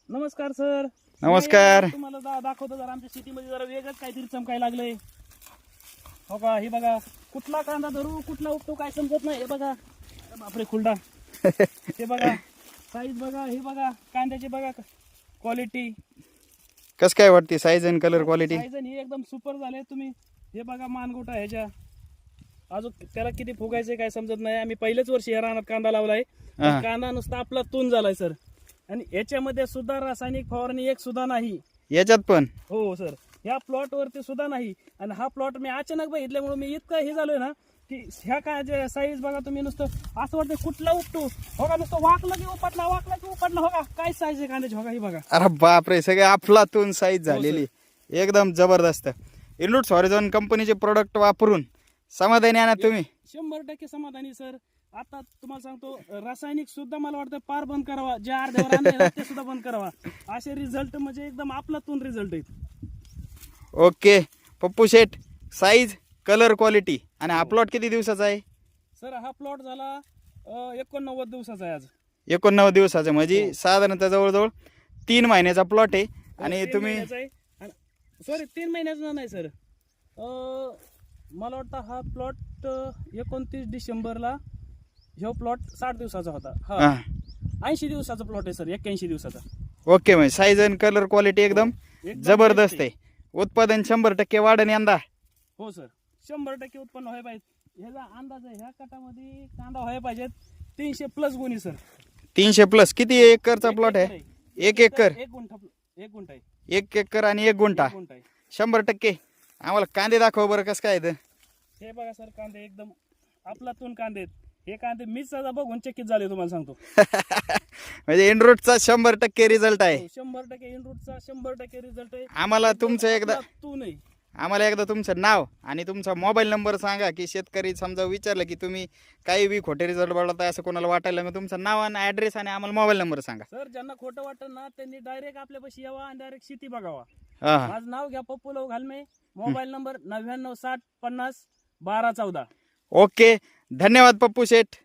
नमस्कार सर. नमस्कार. तुम्हाला दाखवतो जरा आमच्या सिटीमध्ये जरा वेगळंच काहीतरी चमकाय लागलंय. हो का, हे बघा कुठला कांदा धरू कुठला उपटू काय समजत नाही. हे बघा, बापरे खुलडा. हे बघा साईज बघा, हे बघा कांद्याची बघा क्वालिटी कस काय वाटते साईज आणि कलर क्वालिटी. साईज ही एकदम सुपर झाले. तुम्ही हे बघा मानगोटा ह्याच्या अजून त्याला किती फुगायचे काय समजत नाही. आम्ही पहिल्याच वर्षी या रानात कांदा लावलाय. कांदा नुसता आपला तून झालाय सर. आणि याच्यामध्ये सुद्धा रासायनिक फवारणी एक सुद्धा नाही याच्यात पण. हो सर, ह्या प्लॉट वरती सुद्धा नाही. आणि हा प्लॉट मी अचानक बघितल्यामुळे मी इतकं हे झालोय ना की ह्या काय साईज बघा तुम्ही. नुसतं असं वाटतं कुठला उपटू. हो का, नुसतं वाकलं की उपटला वाकला की उपटला. हो का, काय साईज आहे कांद्याची. हो का, ही बघा. अरे बापरे, सगळे अफलातून साईज झालेली एकदम जबरदस्त. इनरूट्स हॉरिझॉन कंपनीचे प्रोडक्ट वापरून समाधानी आहे ना तुम्ही. 100% समाधानी सर. आता तुम्हाला सांगतो रासायनिक सुद्धा मला वाटतं पार बंद करावा. जे अर्ध्यावर आणले ते सुद्धा बंद करावा. असे रिझल्ट म्हणजे एकदम आपलातून रिझल्ट आहेत. ओके पप्पू शेठ, साईज कलर क्वालिटी. आणि हा प्लॉट किती दिवसाचा आहे सर? हा प्लॉट झाला 89 दिवसाचा आहे आज. 89 दिवसाचा, म्हणजे साधारणतः जवळजवळ 3 महिन्याचा प्लॉट आहे. आणि तुम्ही सॉरी 3 महिन्याचा नाही सर. मला वाटतं हा प्लॉट 29 डिसेंबरला ह्यो प्लॉट 60 दिवसाचा होता. हा 80 दिवसाचा प्लॉट आहे सर. 81 दिवसाचा. ओके, म्हणजे साईज आणि कलर क्वालिटी एकदम जबरदस्त आहे. उत्पादन 100% वाढन यंदा. हो सर, 100% उत्पन्न व्हायला पाहिजे. ह्याचा अंदाज आहे ह्या कटामध्ये कांदा व्हायला पाहिजेत 300+ गुणी सर. 300+. किती एकरचा प्लॉट आहे? 1 एकर. 1 गुंठा आहे. 1 एकर आणि 1 गुंठा. 100%. आम्हाला कांदे दाखव बरं, कसं काय आहे. हे बघा सर, कांदे एकदम आपलातून कांदे आहेत. हे कांदे मीच बघून चकित झाले तुम्हाला सांगतो. म्हणजे इनरूटचा 100% रिझल्ट आहे. 100% इनरूटचा 100% रिझल्ट आहे. आम्हाला तुमचं एकदा तू नाही तुमचं नाव आणि तुमचा मोबाईल नंबर सांगा, की शेतकरी समजा विचारलं की तुम्ही काही बी खोटे रिझल्ट बघताय असं कोणाला वाटायला, मग तुमचं नाव आणि ॲड्रेस आणि आम्हाला मोबाईल नंबर सांगा. सर, ज्यांना खोटं वाटतं ना त्यांनी डायरेक्ट आपल्यापाशी यावा आणि डायरेक्ट शेती बघावा. हा, माझं नाव घ्या Pappu Lav Ghalme. Mobile number 99 60 50 12 14. Okay, धन्यवाद पप्पू शेठ.